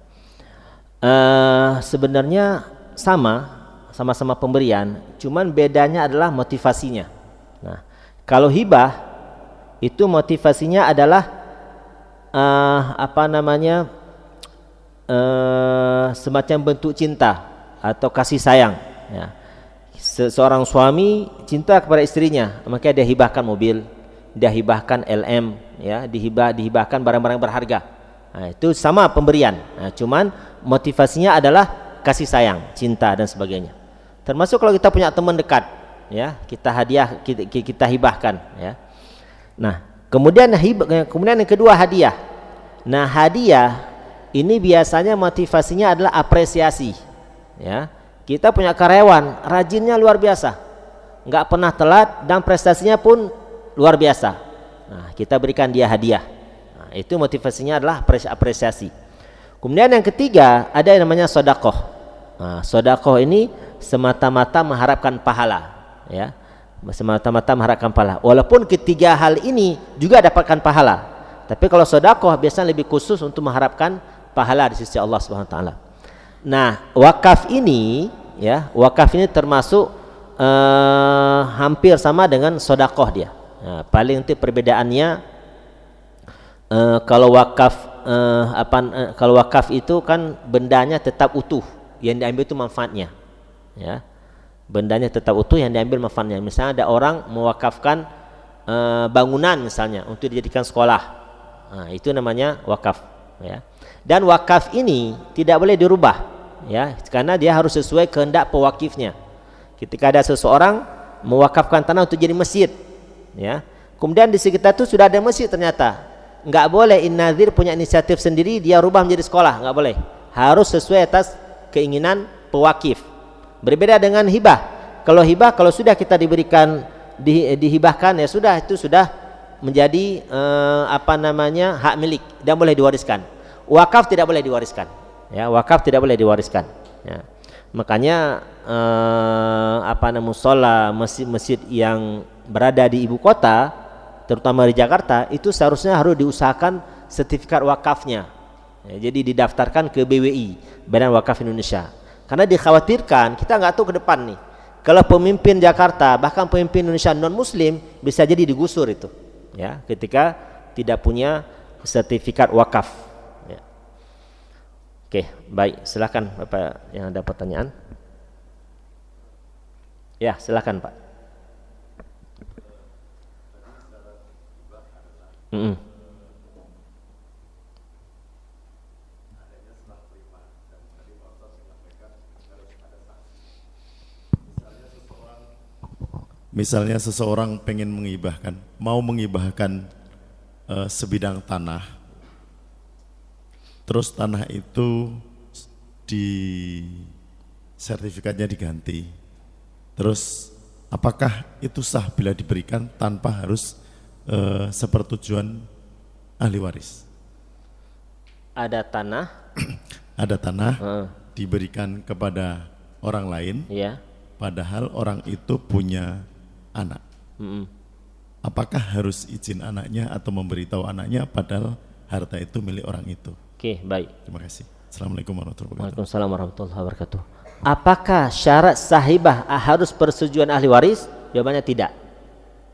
sebenarnya sama-sama pemberian, cuman bedanya adalah motivasinya. Nah, kalau hibah itu motivasinya adalah semacam bentuk cinta atau kasih sayang. Ya. Seorang suami cinta kepada istrinya, maka dia hibahkan mobil, dia hibahkan LM, ya, dihibahkan barang-barang berharga. Nah, itu sama pemberian. Nah, cuman motivasinya adalah kasih sayang, cinta dan sebagainya. Termasuk kalau kita punya teman dekat, ya, kita hadiah, kita hibahkan, ya. Nah, kemudian yang kedua hadiah. Nah, hadiah ini biasanya motivasinya adalah apresiasi, ya. Kita punya karyawan, rajinnya luar biasa, nggak pernah telat dan prestasinya pun luar biasa. Nah, kita berikan dia hadiah. Nah, itu motivasinya adalah apresiasi. Kemudian yang ketiga ada yang namanya sedekah. Nah, sedekah ini semata-mata mengharapkan pahala, ya. Semata-mata mengharapkan pahala. Walaupun ketiga hal ini juga dapatkan pahala, tapi kalau sedekah biasanya lebih khusus untuk mengharapkan pahala di sisi Allah Subhanahu wa taala. Nah, wakaf ini, ya, wakaf ini termasuk hampir sama dengan sedekah dia. Nah, paling itu perbedaannya, kalau wakaf itu kan bendanya tetap utuh, yang diambil itu manfaatnya, ya. Bendanya tetap utuh, yang diambil manfaatnya. Misalnya ada orang mewakafkan bangunan misalnya untuk dijadikan sekolah. Nah, itu namanya wakaf, ya. Dan wakaf ini tidak boleh dirubah, ya, karena dia harus sesuai kehendak pewakifnya. Ketika ada seseorang mewakafkan tanah untuk jadi masjid, ya, kemudian di sekitar itu sudah ada masjid, ternyata nggak boleh in-nadhir punya inisiatif sendiri dia rubah menjadi sekolah, nggak boleh. Harus sesuai atas keinginan pewakif. Berbeda dengan hibah. Kalau hibah, kalau sudah kita diberikan, dihibahkan, ya sudah, itu sudah menjadi hak milik dan boleh diwariskan. Wakaf tidak boleh diwariskan, ya, wakaf tidak boleh diwariskan, ya. Makanya musola, masjid-masjid yang berada di ibu kota, terutama di Jakarta, itu seharusnya harus diusahakan sertifikat wakafnya, ya, jadi didaftarkan ke BWI, Badan Wakaf Indonesia. Karena dikhawatirkan kita nggak tahu ke depan nih, kalau pemimpin Jakarta bahkan pemimpin Indonesia non Muslim bisa jadi digusur itu, ya, ketika tidak punya sertifikat wakaf, ya. Oke, baik, silakan Bapak yang ada pertanyaan. Ya, silakan Pak. Misalnya seseorang pengen mau mengibahkan sebidang tanah, terus tanah itu di sertifikatnya diganti, terus apakah itu sah bila diberikan tanpa harus sepertujuan ahli waris? Ada tanah, ada tanah diberikan kepada orang lain, ya, padahal orang itu punya anak. Apakah harus izin anaknya atau memberitahu anaknya padahal harta itu milik orang itu? Oke, baik. Terima kasih. Assalamualaikum warahmatullahi wabarakatuh. Waalaikumsalam warahmatullahi wabarakatuh. Apakah syarat sahibah harus persetujuan ahli waris? Jawabannya tidak,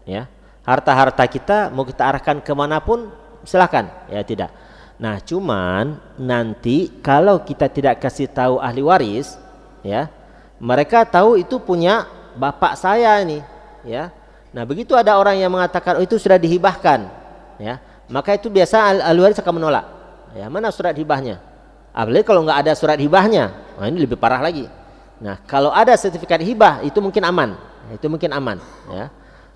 ya. Harta-harta kita mau kita arahkan kemanapun silakan, ya, tidak. Nah, cuman nanti kalau kita tidak kasih tahu ahli waris, ya, mereka tahu itu punya bapak saya ini, ya. Nah, begitu ada orang yang mengatakan, oh, itu sudah dihibahkan, ya, maka itu biasa ahli waris akan menolak, ya, mana surat hibahnya. Apalagi kalau nggak ada surat hibahnya, nah ini lebih parah lagi. Nah, kalau ada sertifikat hibah itu mungkin aman, ya.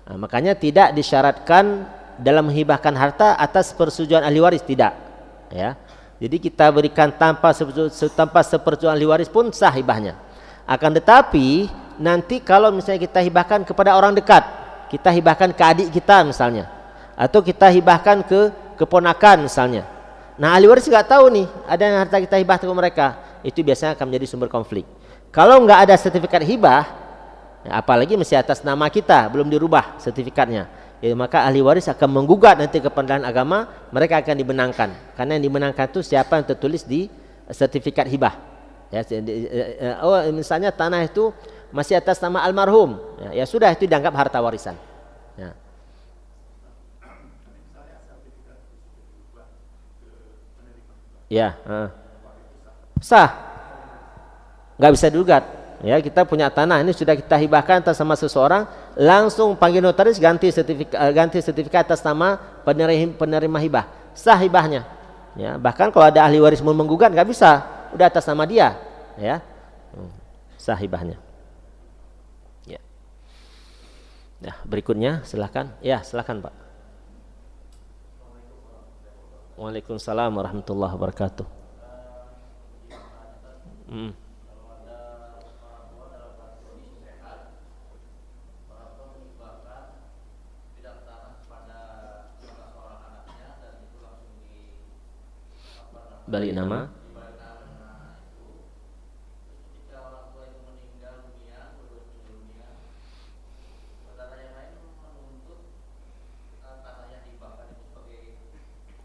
Nah, makanya tidak disyaratkan dalam menghibahkan harta atas persetujuan ahli waris, tidak, ya. Jadi kita berikan tanpa sepersetujuan ahli waris pun sah hibahnya. Akan tetapi nanti kalau misalnya kita hibahkan kepada orang dekat, kita hibahkan ke adik kita misalnya, atau kita hibahkan ke keponakan misalnya. Nah, ahli waris nggak tahu nih ada yang harta kita hibahkan ke mereka, itu biasanya akan menjadi sumber konflik. Kalau nggak ada sertifikat hibah, ya, apalagi masih atas nama kita, belum dirubah sertifikatnya, ya, maka ahli waris akan menggugat nanti ke Pengadilan Agama, mereka akan dimenangkan. Karena yang dimenangkan itu siapa yang tertulis di sertifikat hibah. Ya, oh, misalnya tanah itu masih atas nama almarhum, ya, ya sudah, itu dianggap harta warisan, ya. Ya, sah, nggak bisa digugat, Ya, kita punya tanah ini sudah kita hibahkan atas sama seseorang, langsung panggil notaris ganti sertifikat atas nama penerima hibah. Sah hibahnya. Ya, bahkan kalau ada ahli waris mau menggugat nggak bisa, udah atas nama dia, ya. Sah hibahnya. Ya. Nah, berikutnya silakan. Ya, silakan, Pak. Waalaikumsalam warahmatullahi wabarakatuh. Balik nama.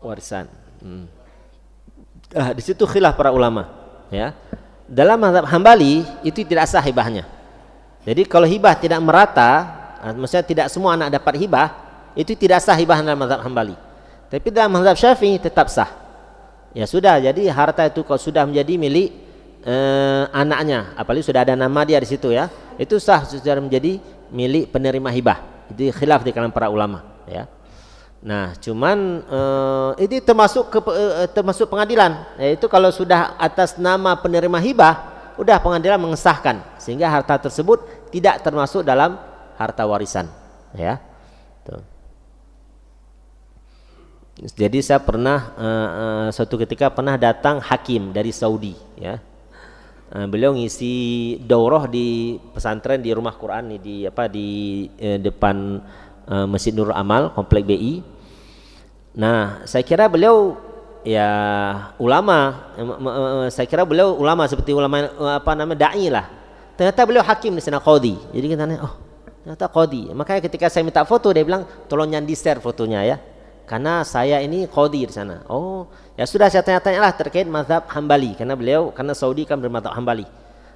Warisan. Di situ khilaf para ulama, ya. Dalam mazhab Hambali itu tidak sah hibahnya. Jadi kalau hibah tidak merata, maksudnya tidak semua anak dapat hibah, itu tidak sah hibah dalam mazhab Hambali. Tapi dalam mazhab Syafi'i tetap sah. Ya sudah, jadi harta itu kalau sudah menjadi milik anaknya, apalagi sudah ada nama dia di situ, ya, itu sah, sudah menjadi milik penerima hibah. Itu khilaf di kalangan para ulama, ya. Nah, cuman ini termasuk pengadilan, yaitu kalau sudah atas nama penerima hibah, udah pengadilan mengesahkan sehingga harta tersebut tidak termasuk dalam harta warisan, ya. Tuh. Jadi saya pernah suatu ketika pernah datang hakim dari Saudi, ya. Beliau ngisi daurah di pesantren di Rumah Quran di depan Masjid Nurul Amal Komplek BI. Nah, saya kira beliau ya ulama, saya kira beliau ulama seperti ulama dai lah. Ternyata beliau hakim di sana, qadhi. Jadi kita tanya, oh ternyata qadhi. Makanya ketika saya minta foto dia bilang tolong jangan di-share fotonya, ya. Karena saya ini qadhi di sana. Oh, ya sudah saya tanya-tanya lah terkait mazhab Hambali karena Saudi kan bermazhab Hambali.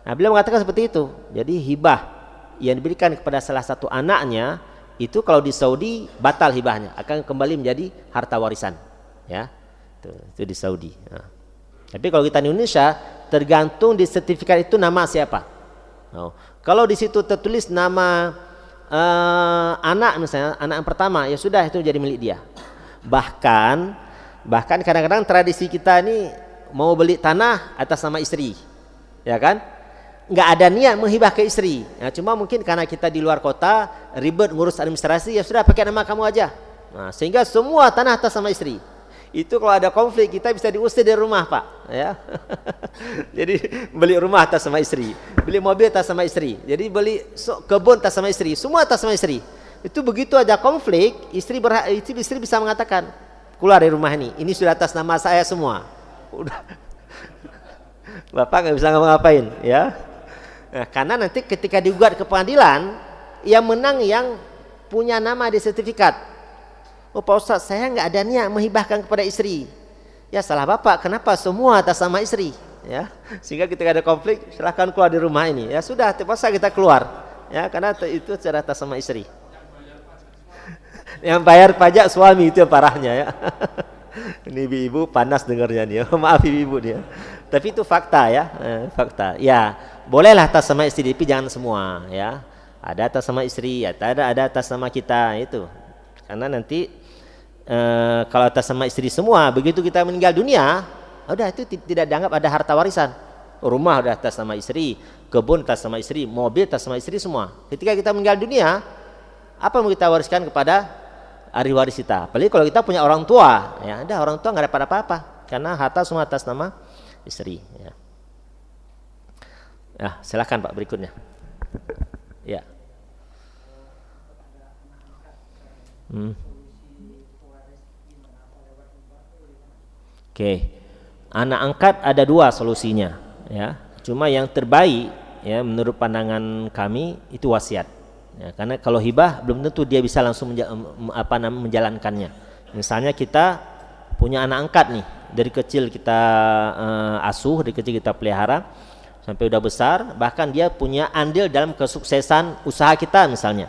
Nah, beliau mengatakan seperti itu. Jadi hibah yang diberikan kepada salah satu anaknya itu kalau di Saudi batal hibahnya, akan kembali menjadi harta warisan, ya. Itu di Saudi. Nah. Tapi kalau kita di Indonesia tergantung di sertifikat itu nama siapa. Oh. Kalau di situ tertulis nama anak misalnya, anak yang pertama, ya sudah itu jadi milik dia. Bahkan kadang-kadang tradisi kita ini mau beli tanah atas nama istri, ya kan? Nggak ada niat menghibah ke istri. Nah, cuma mungkin karena kita di luar kota ribet ngurus administrasi, ya sudah pakai nama kamu aja. Nah, sehingga semua tanah atas nama istri. Itu kalau ada konflik kita bisa diusir dari rumah, Pak, ya. Jadi beli rumah atas nama istri, beli mobil atas nama istri, jadi beli kebun atas nama istri, semua atas nama istri. Itu begitu ada konflik, istri bisa mengatakan keluar dari rumah ini sudah atas nama saya semua. Udah. Bapak nggak bisa ngapa-ngapain, ya. Nah, karena nanti ketika digugat ke pengadilan, yang menang yang punya nama di sertifikat. Oh Pak Ustadz, saya nggak ada niat menghibahkan kepada istri. Ya salah Bapak, kenapa semua atas nama istri? Ya, sehingga ketika ada konflik, silahkan keluar dari rumah ini. Ya sudah, terpaksa kita keluar. Ya, karena itu secara atas nama istri. Yang bayar pajak suami, itu yang parahnya, ya. Ini ibu-ibu panas dengarnya nih. Maaf ibu-ibu dia. Tapi itu fakta, ya, fakta. Ya, bolehlah atas nama istri, tapi jangan semua, ya. Ada atas nama istri, ada atas nama kita itu. Karena nanti kalau atas nama istri semua, begitu kita meninggal dunia, udah itu tidak dianggap ada harta warisan. Rumah udah atas nama istri, kebun atas nama istri, mobil atas nama istri semua. Ketika kita meninggal dunia, apa yang mau kita wariskan kepada ahli waris kita? Apalagi kalau kita punya orang tua, ya, ada orang tua nggak dapat apa-apa, karena harta semua atas nama istri, ya. Ya, silakan Pak berikutnya. Ya. Oke. Anak angkat ada dua solusinya, ya. Cuma yang terbaik, ya, menurut pandangan kami itu wasiat. Ya, karena kalau hibah belum tentu dia bisa langsung menjalankannya. Misalnya kita punya anak angkat nih, dari kecil kita asuh, dari kecil kita pelihara sampai udah besar, bahkan dia punya andil dalam kesuksesan usaha kita misalnya.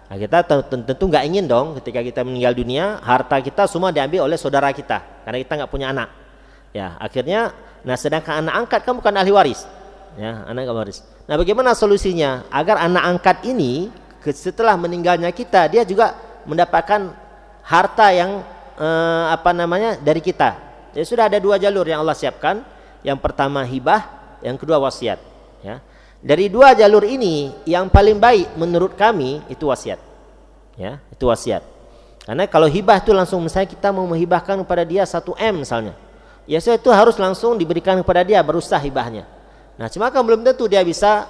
Nah, kita tentu nggak ingin dong ketika kita meninggal dunia harta kita semua diambil oleh saudara kita karena kita nggak punya anak. Ya, akhirnya, nah sedangkan anak angkat kan bukan ahli waris. ya, anak nggak waris. Nah, bagaimana solusinya agar anak angkat ini setelah meninggalnya kita dia juga mendapatkan harta yang dari kita? Ya sudah ada dua jalur yang Allah siapkan. Yang pertama hibah, yang kedua wasiat. Ya. Dari dua jalur ini yang paling baik menurut kami itu wasiat. Ya, itu wasiat. Karena kalau hibah itu langsung, misalnya kita mau menghibahkan kepada dia 1M misalnya, ya itu harus langsung diberikan kepada dia baru sah hibahnya. Nah, cuma kan belum tentu dia bisa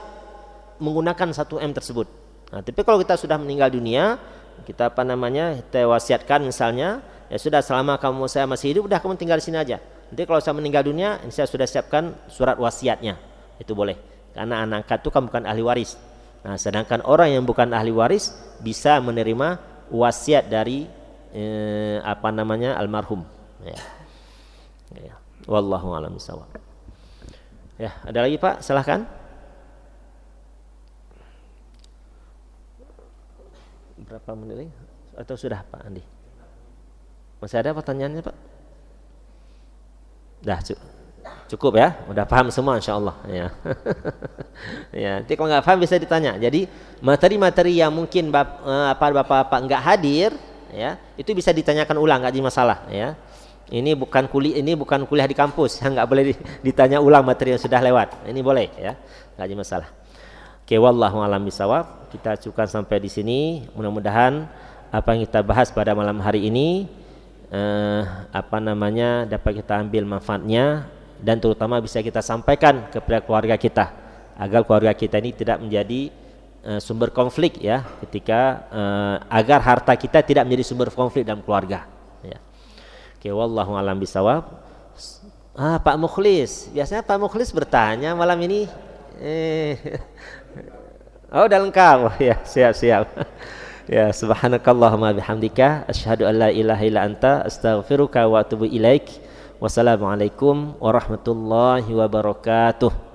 menggunakan 1M tersebut. Nah, tapi kalau kita sudah meninggal dunia, kita kita wasiatkan misalnya, ya sudah selama saya masih hidup, udah kamu tinggal di sini aja. Nanti kalau saya meninggal dunia, saya sudah siapkan surat wasiatnya, itu boleh. Karena anak angkat itu kan bukan ahli waris. Nah, sedangkan orang yang bukan ahli waris bisa menerima wasiat dari almarhum. Ya. Ya. Wallahu a'lam bishawab. Ya, ada lagi Pak? Silahkan. Berapa menit lagi? Atau sudah Pak Andi? Masih ada pertanyaannya Pak? Dah cukup ya, udah paham semua insyaallah ya. Ya, nanti kalau nggak paham bisa ditanya. Jadi materi-materi yang mungkin bapak-bapak nggak hadir, ya, itu bisa ditanyakan ulang, nggak jadi masalah ya. Ini bukan kuliah di kampus, nggak boleh ditanya ulang materi yang sudah lewat. Ini boleh ya, nggak jadi masalah. Oke, wallahu a'lam bishawab. Kita cukupkan sampai di sini. Mudah-mudahan apa yang kita bahas pada malam hari ini dapat kita ambil manfaatnya dan terutama bisa kita sampaikan kepada keluarga kita agar keluarga kita ini tidak menjadi sumber konflik ya, ketika agar harta kita tidak menjadi sumber konflik dalam keluarga ya. Oke, wallahu a'lam bishawab. Pak Mukhlis, biasanya Pak Mukhlis bertanya malam ini. Oh, udah lengkap. Oh, ya, siap. Ya, subhanakallahumma bihamdika asyhadu an la ilaha illa anta astaghfiruka wa atubu ilaik. Wassalamualaikum warahmatullahi wabarakatuh.